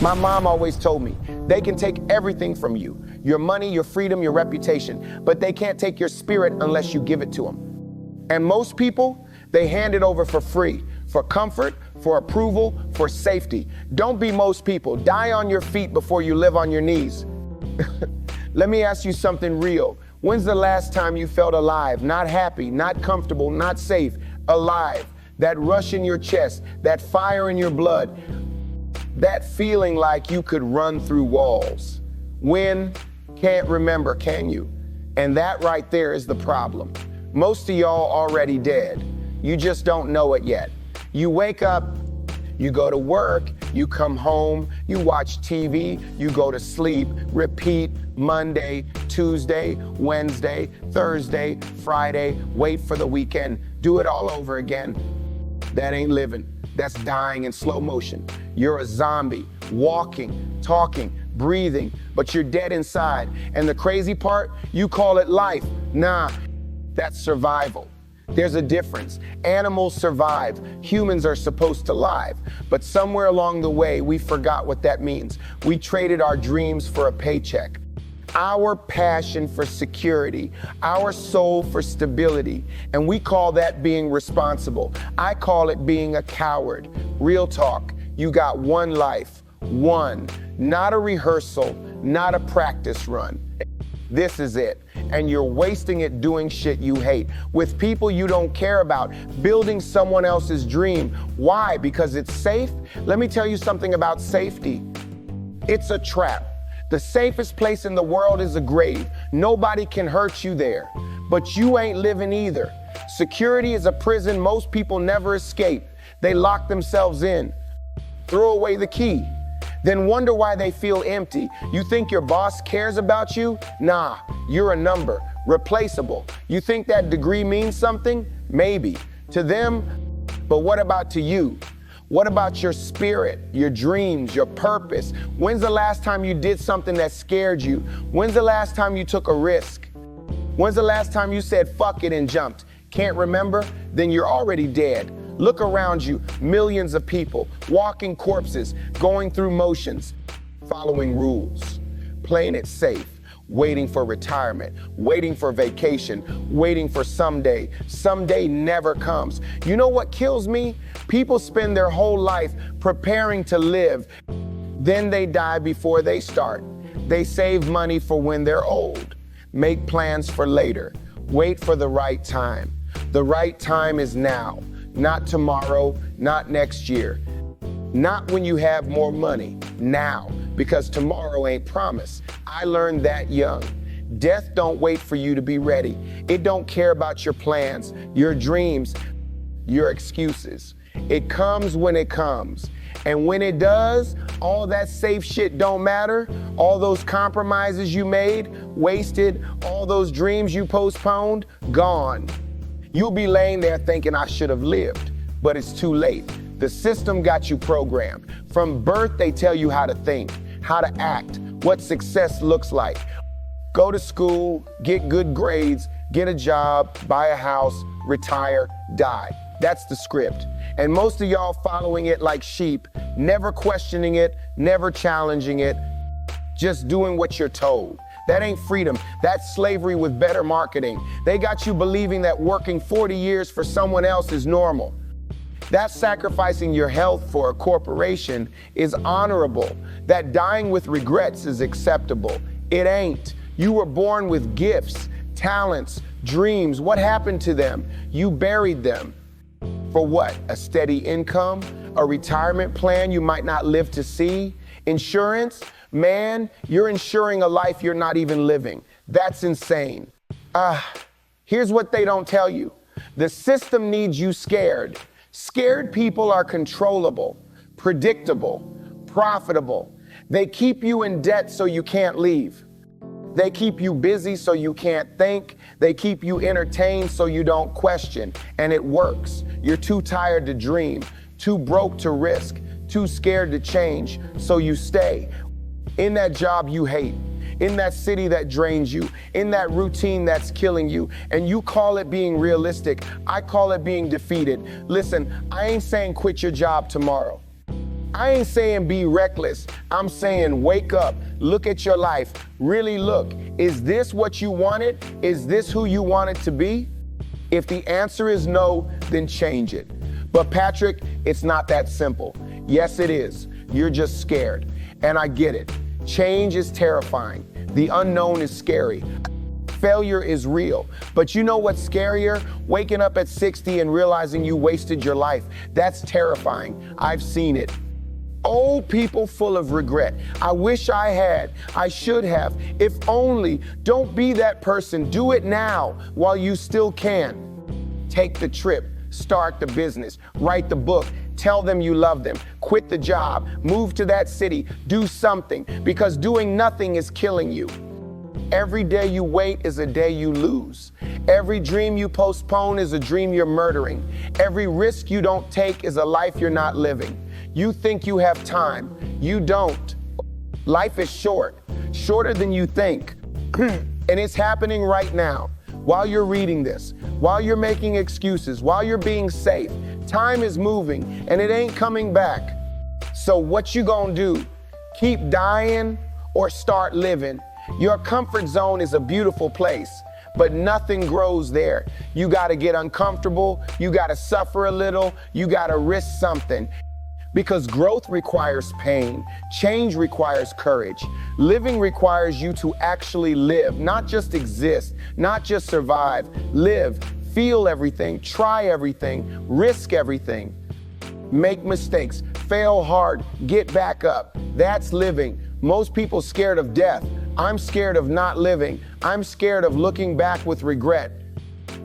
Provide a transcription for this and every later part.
My mom always told me, they can take everything from you, your money, your freedom, your reputation, but they can't take your spirit unless you give it to them. And most people, they hand it over for free, for comfort, for approval, for safety. Don't be most people. Die on your feet before you live on your knees. Let me ask you something real. When's the last time you felt alive, not happy, not comfortable, not safe, alive? That rush in your chest, that fire in your blood, that feeling like you could run through walls. When? Can't remember, can you? And that right there is the problem. Most of y'all already dead. You just don't know it yet. You wake up, you go to work, you come home, you watch TV, you go to sleep, repeat Monday, Tuesday, Wednesday, Thursday, Friday, wait for the weekend, do it all over again. That ain't living. That's dying in slow motion. You're a zombie, walking, talking, breathing, but you're dead inside. And the crazy part, you call it life. Nah, that's survival. There's a difference. Animals survive. Humans are supposed to live. But somewhere along the way, we forgot what that means. We traded our dreams for a paycheck. Our passion for security, our soul for stability, and we call that being responsible. I call it being a coward. Real talk, you got one life, one, not a rehearsal, not a practice run. This is it, and you're wasting it doing shit you hate, with people you don't care about, building someone else's dream. Why? Because it's safe? Let me tell you something about safety. It's a trap. The safest place in the world is a grave. Nobody can hurt you there, but you ain't living either. Security is a prison most people never escape. They lock themselves in, throw away the key, then wonder why they feel empty. You think your boss cares about you? Nah, you're a number, replaceable. You think that degree means something? Maybe. To them, but what about to you? What about your spirit, your dreams, your purpose? When's the last time you did something that scared you? When's the last time you took a risk? When's the last time you said fuck it and jumped? Can't remember? Then you're already dead. Look around you, millions of people, walking corpses, going through motions, following rules, playing it safe, waiting for retirement, waiting for vacation, waiting for someday. Someday never comes. You know what kills me? People spend their whole life preparing to live. Then they die before they start. They save money for when they're old, make plans for later, wait for the right time. The right time is now, not tomorrow, not next year, not when you have more money, now, because tomorrow ain't promised. I learned that young. Death don't wait for you to be ready. It don't care about your plans, your dreams, your excuses. It comes when it comes. And when it does, all that safe shit don't matter. All those compromises you made, wasted, all those dreams you postponed, gone. You'll be laying there thinking I should have lived, but it's too late. The system got you programmed. From birth, they tell you how to think, how to act, what success looks like. Go to school, get good grades, get a job, buy a house, retire, die. That's the script. And most of y'all following it like sheep, never questioning it, never challenging it, just doing what you're told. That ain't freedom. That's slavery with better marketing. They got you believing that working 40 years for someone else is normal. That sacrificing your health for a corporation is honorable. That dying with regrets is acceptable. It ain't. You were born with gifts, talents, dreams. What happened to them? You buried them. For what? A steady income? A retirement plan you might not live to see? Insurance? Man, you're insuring a life you're not even living. That's insane. Here's what they don't tell you. The system needs you scared. Scared people are controllable, predictable, profitable. They keep you in debt so you can't leave. They keep you busy so you can't think. They keep you entertained so you don't question. And it works. You're too tired to dream, too broke to risk, too scared to change, so you stay in that job you hate, in that city that drains you, in that routine that's killing you. And you call it being realistic. I call it being defeated. Listen, I ain't saying quit your job tomorrow. I ain't saying be reckless. I'm saying wake up, look at your life, really look. Is this what you wanted? Is this who you wanted to be? If the answer is no, then change it. But Patrick, it's not that simple. Yes, it is. You're just scared. And I get it. Change is terrifying. The unknown is scary. Failure is real. But you know what's scarier? Waking up at 60 and realizing you wasted your life. That's terrifying. I've seen it. Old people full of regret. I wish I had. I should have. If only. Don't be that person. Do it now while you still can. Take the trip. Start the business. Write the book. Tell them you love them. Quit the job. Move to that city. Do something, because doing nothing is killing you. Every day you wait is a day you lose. Every dream you postpone is a dream you're murdering. Every risk you don't take is a life you're not living. You think you have time. You don't. Life is short, shorter than you think. And it's happening right now. While you're reading this, while you're making excuses, while you're being safe, time is moving and it ain't coming back. So what you gonna do? Keep dying or start living? Your comfort zone is a beautiful place, but nothing grows there. You gotta get uncomfortable, you gotta suffer a little, you gotta risk something. Because growth requires pain, change requires courage. Living requires you to actually live, not just exist, not just survive. Live, feel everything, try everything, risk everything. Make mistakes, fail hard, get back up. That's living. Most people scared of death. I'm scared of not living. I'm scared of looking back with regret.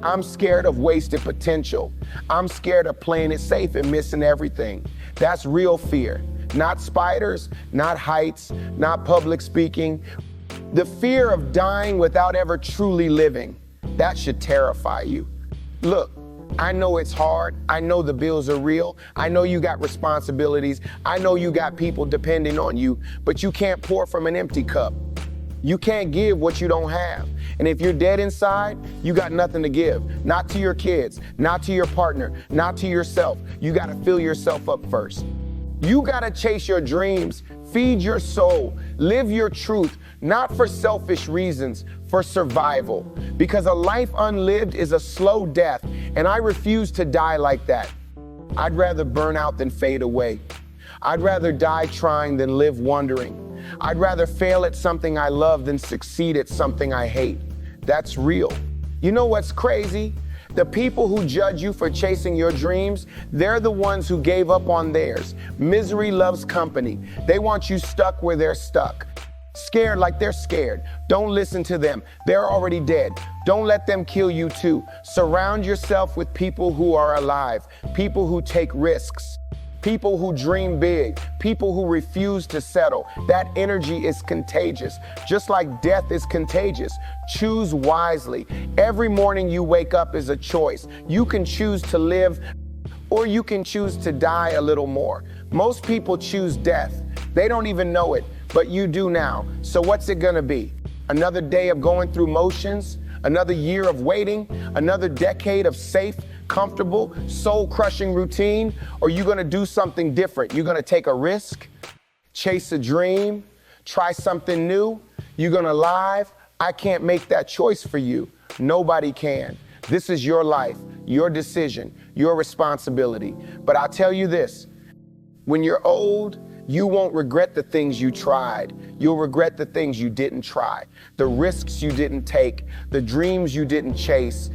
I'm scared of wasted potential. I'm scared of playing it safe and missing everything. That's real fear. Not spiders, not heights, not public speaking. The fear of dying without ever truly living. That should terrify you. Look, I know it's hard. I know the bills are real. I know you got responsibilities. I know you got people depending on you, but you can't pour from an empty cup. You can't give what you don't have. And if you're dead inside, you got nothing to give. Not to your kids, not to your partner, not to yourself. You gotta fill yourself up first. You gotta chase your dreams, feed your soul, live your truth, not for selfish reasons, for survival. Because a life unlived is a slow death, and I refuse to die like that. I'd rather burn out than fade away. I'd rather die trying than live wondering. I'd rather fail at something I love than succeed at something I hate. That's real. You know what's crazy? The people who judge you for chasing your dreams, they're the ones who gave up on theirs. Misery loves company. They want you stuck where they're stuck. Scared like they're scared. Don't listen to them. They're already dead. Don't let them kill you too. Surround yourself with people who are alive, people who take risks. People who dream big, people who refuse to settle. That energy is contagious, just like death is contagious. Choose wisely. Every morning you wake up is a choice. You can choose to live, or you can choose to die a little more. Most people choose death. They don't even know it, but you do now. So what's it gonna be? Another day of going through motions? Another year of waiting? Another decade of safe, comfortable, soul-crushing routine? Or are you gonna do something different? You're gonna take a risk, chase a dream, try something new? You're gonna live? I can't make that choice for you. Nobody can. This is your life, your decision, your responsibility. But I'll tell you this, when you're old, you won't regret the things you tried. You'll regret the things you didn't try, the risks you didn't take, the dreams you didn't chase,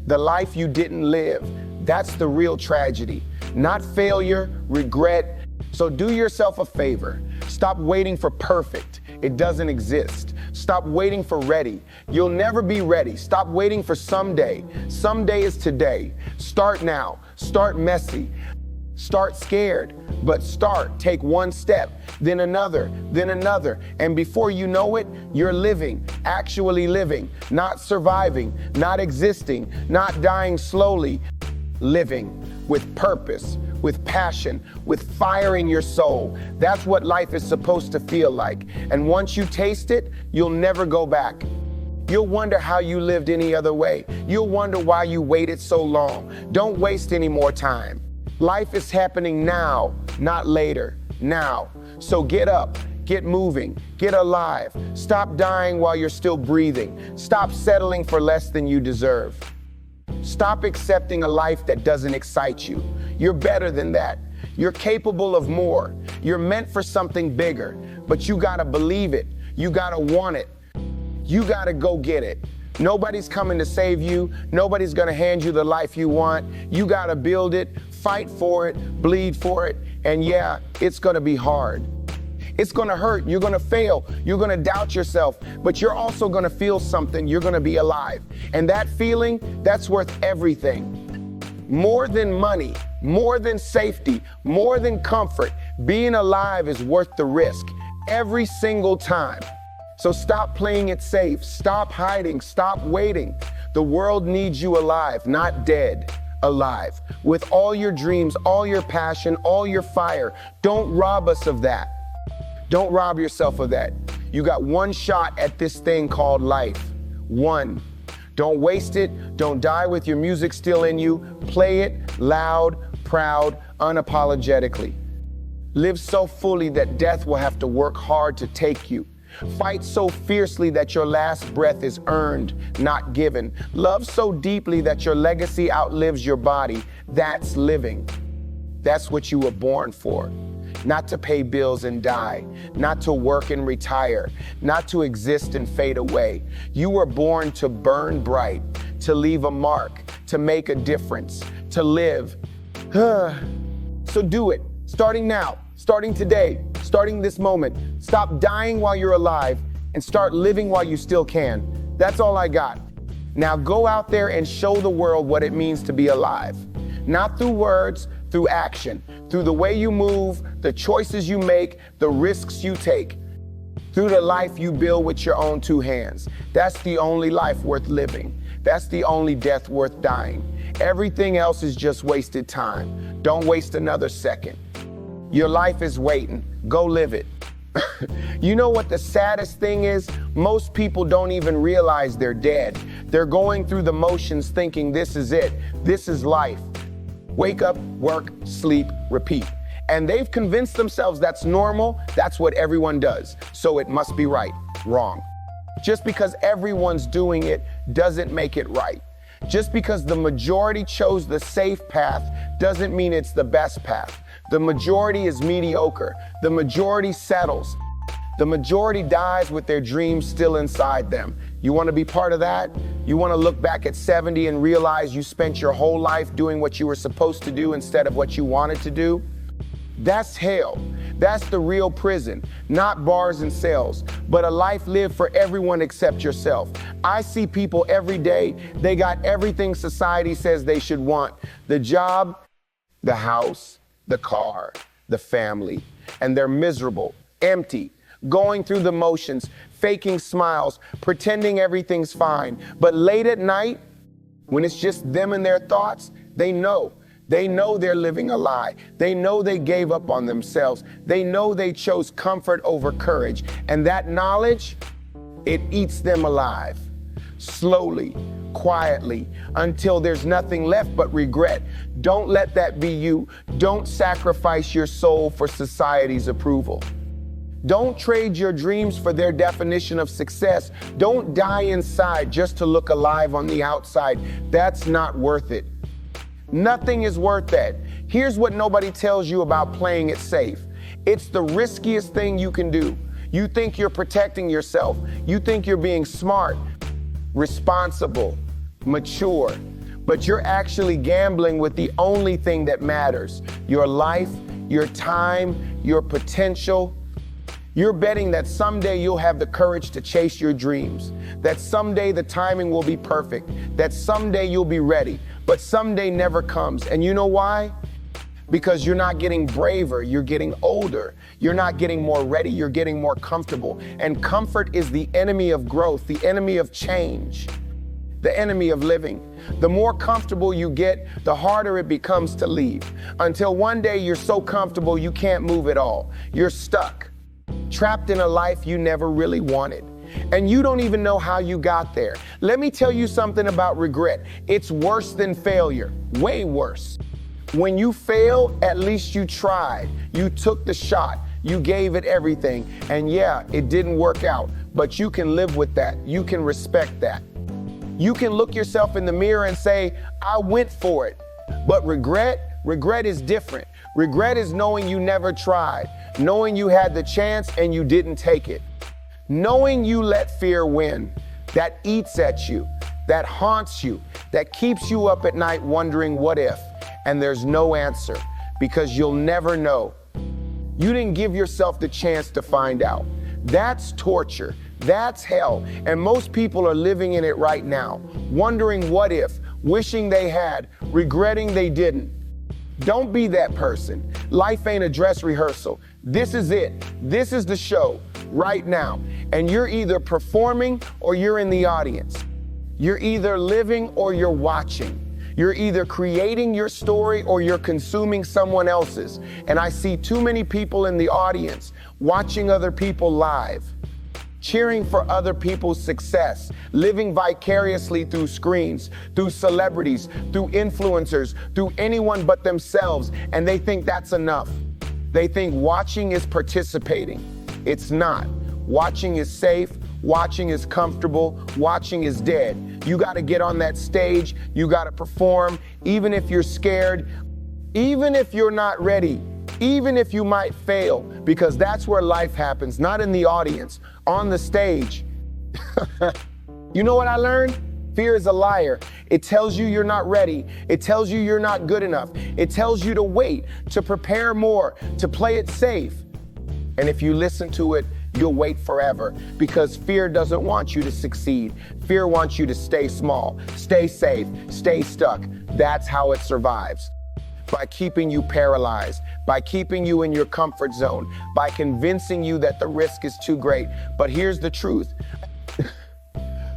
the life you didn't live. That's the real tragedy, not failure, regret. So do yourself a favor. Stop waiting for perfect. It doesn't exist. Stop waiting for ready. You'll never be ready. Stop waiting for someday. Someday is today. Start now. Start messy. Start scared, but start. Take one step, then another, and before you know it, you're living, actually living, not surviving, not existing, not dying slowly, living with purpose, with passion, with fire in your soul. That's what life is supposed to feel like. And once you taste it, you'll never go back. You'll wonder how you lived any other way. You'll wonder why you waited so long. Don't waste any more time. Life is happening now, not later. now. So get up, get moving, get alive. Stop dying while you're still breathing. Stop settling for less than you deserve. Stop accepting a life that doesn't excite you. You're better than that. You're capable of more. You're meant for something bigger, but you gotta believe it. You gotta want it. You gotta go get it. Nobody's coming to save you. Nobody's gonna hand you the life you want. You gotta build it, fight for it, bleed for it, and yeah, it's gonna be hard. It's gonna hurt, you're gonna fail, you're gonna doubt yourself, but you're also gonna feel something, you're gonna be alive. And that feeling, that's worth everything. More than money, more than safety, more than comfort, being alive is worth the risk every single time. So stop playing it safe, stop hiding, stop waiting. The world needs you alive, not dead, alive. With all your dreams, all your passion, all your fire. Don't rob us of that. Don't rob yourself of that. You got one shot at this thing called life. One. Don't waste it. Don't die with your music still in you. Play it loud, proud, unapologetically. Live so fully that death will have to work hard to take you. Fight so fiercely that your last breath is earned, not given. Love so deeply that your legacy outlives your body. That's living. That's what you were born for. Not to pay bills and die, not to work and retire, not to exist and fade away. You were born to burn bright, to leave a mark, to make a difference, to live. So do it, starting now, starting today, starting this moment. Stop dying while you're alive and start living while you still can. That's all I got. Now go out there and show the world what it means to be alive. Not through words, through action, through the way you move, the choices you make, the risks you take, through the life you build with your own two hands. That's the only life worth living. That's the only death worth dying. Everything else is just wasted time. Don't waste another second. Your life is waiting. Go live it. You know what the saddest thing is? Most people don't even realize they're dead. They're going through the motions thinking this is it. This is life. Wake up, work, sleep, repeat. And they've convinced themselves that's normal, that's what everyone does. So it must be right. Wrong. Just because everyone's doing it doesn't make it right. Just because the majority chose the safe path doesn't mean it's the best path. The majority is mediocre. The majority settles. The majority dies with their dreams still inside them. You want to be part of that? You want to look back at 70 and realize you spent your whole life doing what you were supposed to do instead of what you wanted to do? That's hell. That's the real prison, not bars and cells, but a life lived for everyone except yourself. I see people every day, they got everything society says they should want. The job, the house, the car, the family, and they're miserable, empty, going through the motions, faking smiles, pretending everything's fine. But late at night, when it's just them and their thoughts, they know they're living a lie. They know they gave up on themselves. They know they chose comfort over courage. And that knowledge, it eats them alive. Slowly, quietly, until there's nothing left but regret. Don't let that be you. Don't sacrifice your soul for society's approval. Don't trade your dreams for their definition of success. Don't die inside just to look alive on the outside. That's not worth it. Nothing is worth that. Here's what nobody tells you about playing it safe. It's the riskiest thing you can do. You think you're protecting yourself. You think you're being smart, responsible, mature, but you're actually gambling with the only thing that matters: your life, your time, your potential. You're betting that someday you'll have the courage to chase your dreams, that someday the timing will be perfect, that someday you'll be ready, but someday never comes. And you know why? Because you're not getting braver, you're getting older. You're not getting more ready, you're getting more comfortable. And comfort is the enemy of growth, the enemy of change, the enemy of living. The more comfortable you get, the harder it becomes to leave. Until one day you're so comfortable you can't move at all. You're stuck, trapped in a life you never really wanted. And you don't even know how you got there. Let me tell you something about regret. It's worse than failure, way worse. When you fail, at least you tried. You took the shot. You gave it everything. And yeah, it didn't work out, but you can live with that. You can respect that. You can look yourself in the mirror and say, I went for it. But regret is different. Regret is knowing you never tried, knowing you had the chance and you didn't take it. Knowing you let fear win, that eats at you, that haunts you, that keeps you up at night wondering what if, and there's no answer because you'll never know. You didn't give yourself the chance to find out. That's torture. That's hell. And most people are living in it right now, wondering what if, wishing they had, regretting they didn't. Don't be that person. Life ain't a dress rehearsal. This is it. This is the show right now. And you're either performing or you're in the audience. You're either living or you're watching. You're either creating your story or you're consuming someone else's. And I see too many people in the audience watching other people live, cheering for other people's success, living vicariously through screens, through celebrities, through influencers, through anyone but themselves. And they think that's enough. They think watching is participating. It's not. Watching is safe. Watching is comfortable. Watching is dead. You got to get on that stage. You got to perform, even if you're scared, even if you're not ready, even if you might fail, because that's where life happens, not in the audience, on the stage. You know what I learned? Fear is a liar. It tells you you're not ready. It tells you you're not good enough. It tells you to wait, to prepare more, to play it safe. And if you listen to it, you'll wait forever, because fear doesn't want you to succeed. Fear wants you to stay small, stay safe, stay stuck. That's how it survives. By keeping you paralyzed, by keeping you in your comfort zone, by convincing you that the risk is too great. But here's the truth.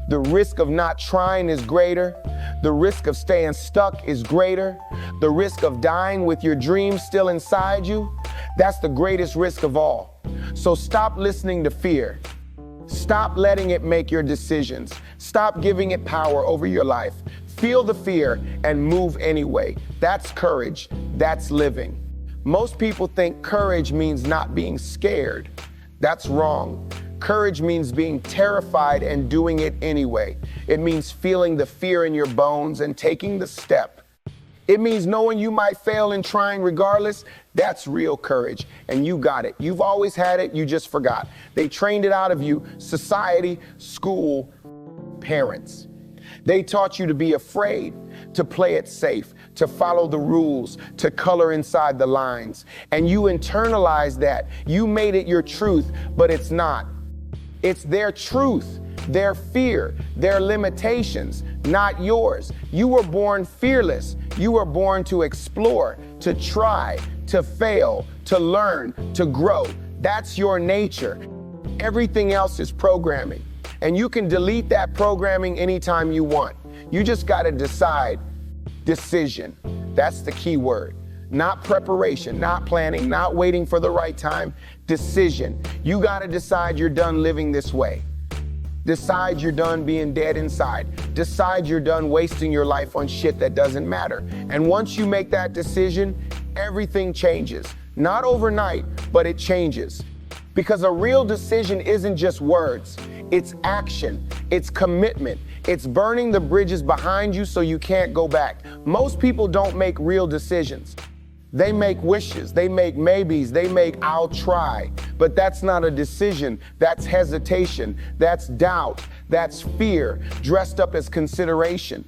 The risk of not trying is greater. The risk of staying stuck is greater. The risk of dying with your dreams still inside you, that's the greatest risk of all. So stop listening to fear. Stop letting it make your decisions. Stop giving it power over your life. Feel the fear and move anyway. That's courage. That's living. Most people think courage means not being scared. That's wrong. Courage means being terrified and doing it anyway. It means feeling the fear in your bones and taking the step. It means knowing you might fail and trying regardless. That's real courage, and you got it. You've always had it, you just forgot. They trained it out of you, society, school, parents. They taught you to be afraid, to play it safe, to follow the rules, to color inside the lines. And you internalized that. You made it your truth, but it's not. It's their truth, their fear, their limitations, not yours. You were born fearless. You were born to explore, to try, to fail, to learn, to grow. That's your nature. Everything else is programming. And you can delete that programming anytime you want. You just got to decide. Decision. That's the key word. Not preparation, not planning, not waiting for the right time. Decision. You got to decide you're done living this way. Decide you're done being dead inside. Decide you're done wasting your life on shit that doesn't matter. And once you make that decision, everything changes. Not overnight, but it changes. Because a real decision isn't just words. It's action. It's commitment. It's burning the bridges behind you so you can't go back. Most people don't make real decisions. They make wishes, they make maybes, they make I'll try. But that's not a decision, that's hesitation, that's doubt, that's fear, dressed up as consideration.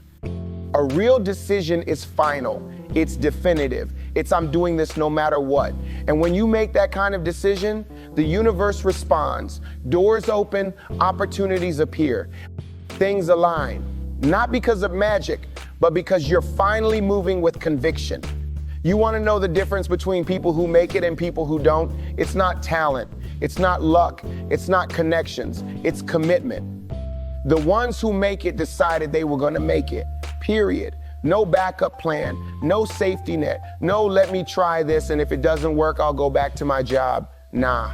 A real decision is final, it's definitive, it's I'm doing this no matter what. And when you make that kind of decision, the universe responds, doors open, opportunities appear, things align. Not because of magic, but because you're finally moving with conviction. You want to know the difference between people who make it and people who don't? It's not talent. It's not luck. It's not connections. It's commitment. The ones who make it decided they were going to make it. Period. No backup plan. No safety net. No let me try this and if it doesn't work, I'll go back to my job. Nah.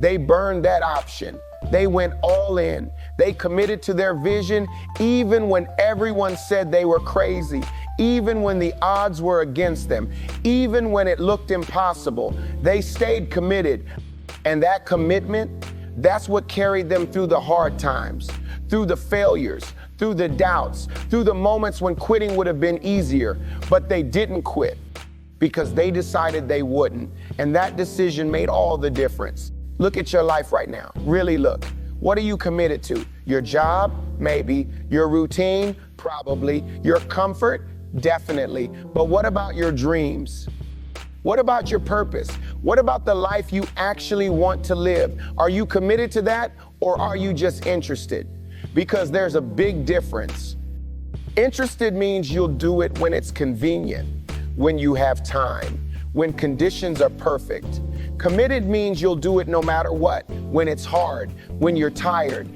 They burned that option. They went all in. They committed to their vision even when everyone said they were crazy, even when the odds were against them, even when it looked impossible. They stayed committed. And that commitment, that's what carried them through the hard times, through the failures, through the doubts, through the moments when quitting would have been easier. But they didn't quit because they decided they wouldn't. And that decision made all the difference. Look at your life right now. Really look. What are you committed to? Your job? Maybe. Your routine? Probably. Your comfort? Definitely. But what about your dreams? What about your purpose? What about the life you actually want to live? Are you committed to that, or are you just interested? Because there's a big difference. Interested means you'll do it when it's convenient, when you have time, when conditions are perfect. Committed means you'll do it no matter what, when it's hard, when you're tired,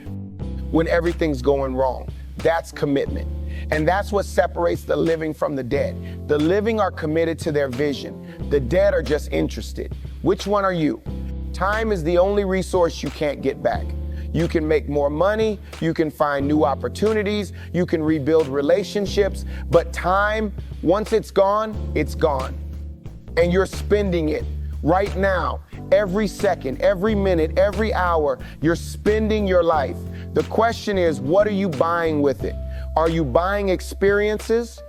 when everything's going wrong. That's commitment. And that's what separates the living from the dead. The living are committed to their vision. The dead are just interested. Which one are you? Time is the only resource you can't get back. You can make more money, you can find new opportunities, you can rebuild relationships, but time, once it's gone, it's gone. And you're spending it right now, every second, every minute, every hour, you're spending your life. The question is, what are you buying with it? Are you buying experiences,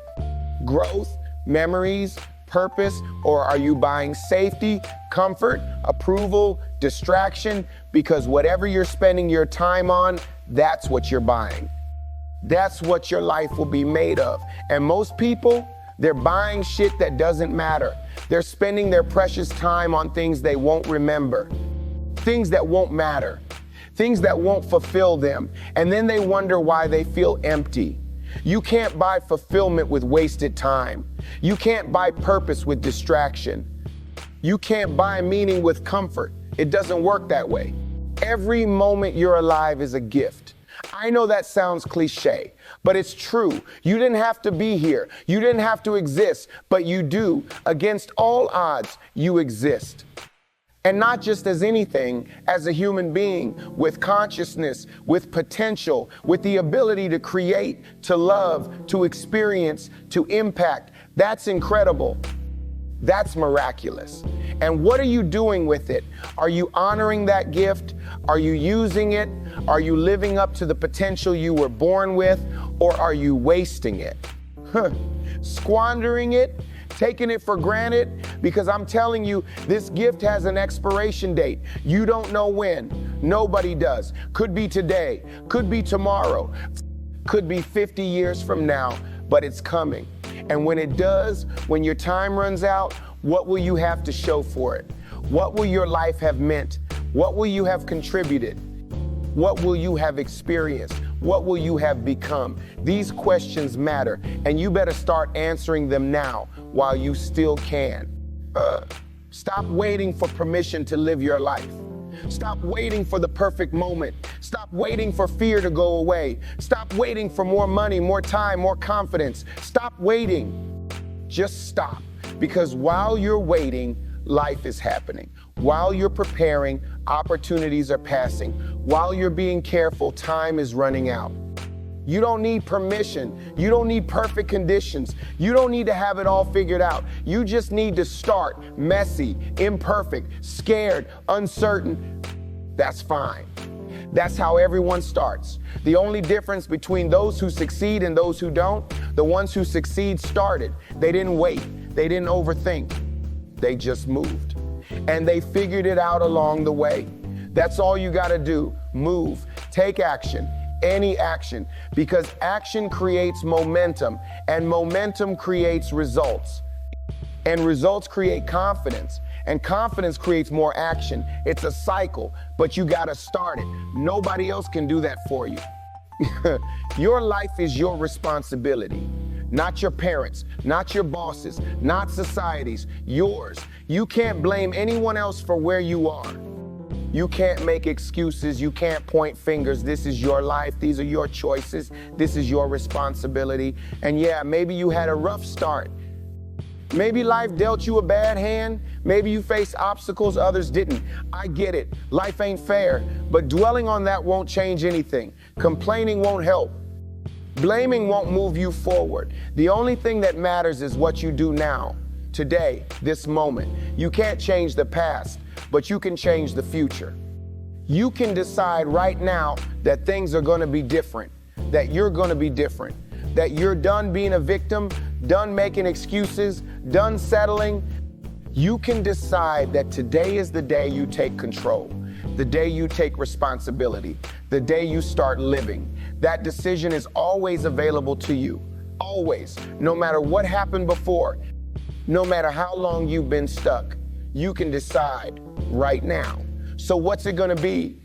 growth, memories, purpose, or are you buying safety, comfort, approval, distraction? Because whatever you're spending your time on, that's what you're buying. That's what your life will be made of. And most people, they're buying shit that doesn't matter. They're spending their precious time on things they won't remember, things that won't matter, things that won't fulfill them. And then they wonder why they feel empty. You can't buy fulfillment with wasted time. You can't buy purpose with distraction. You can't buy meaning with comfort. It doesn't work that way. Every moment you're alive is a gift. I know that sounds cliche, but it's true. You didn't have to be here. You didn't have to exist, but you do. Against all odds, you exist. And not just as anything, as a human being with consciousness, with potential, with the ability to create, to love, to experience, to impact. That's incredible. That's miraculous. And what are you doing with it? Are you honoring that gift? Are you using it? Are you living up to the potential you were born with? Or are you wasting it? Squandering it? Taking it for granted? Because I'm telling you, this gift has an expiration date. You don't know when. Nobody does. Could be today, could be tomorrow, could be 50 years from now, but it's coming. And when it does, when your time runs out, what will you have to show for it? What will your life have meant? What will you have contributed? What will you have experienced? What will you have become? These questions matter, and you better start answering them now while you still can. Stop waiting for permission to live your life. Stop waiting for the perfect moment. Stop waiting for fear to go away. Stop waiting for more money, more time, more confidence. Stop waiting. Just stop. Because while you're waiting, life is happening. While you're preparing, opportunities are passing. While you're being careful, time is running out. You don't need permission. You don't need perfect conditions. You don't need to have it all figured out. You just need to start messy, imperfect, scared, uncertain. That's fine. That's how everyone starts. The only difference between those who succeed and those who don't, the ones who succeed started. They didn't wait. They didn't overthink. They just moved. And they figured it out along the way. That's all you got to do. Move. Take action. Any action, because action creates momentum, and momentum creates results, and results create confidence, and confidence creates more action. It's a cycle, but you gotta start it. Nobody else can do that for you. Your life is your responsibility, not your parents, not your bosses, not society's, yours. You can't blame anyone else for where you are. You can't make excuses. You can't point fingers. This is your life. These are your choices. This is your responsibility. And yeah, maybe you had a rough start. Maybe life dealt you a bad hand. Maybe you faced obstacles others didn't. I get it. Life ain't fair. But dwelling on that won't change anything. Complaining won't help. Blaming won't move you forward. The only thing that matters is what you do now, today, this moment. You can't change the past, but you can change the future. You can decide right now that things are going to be different, that you're going to be different, that you're done being a victim, done making excuses, done settling. You can decide that today is the day you take control, the day you take responsibility, the day you start living. That decision is always available to you, always, no matter what happened before, no matter how long you've been stuck, you can decide right now. So what's it gonna be?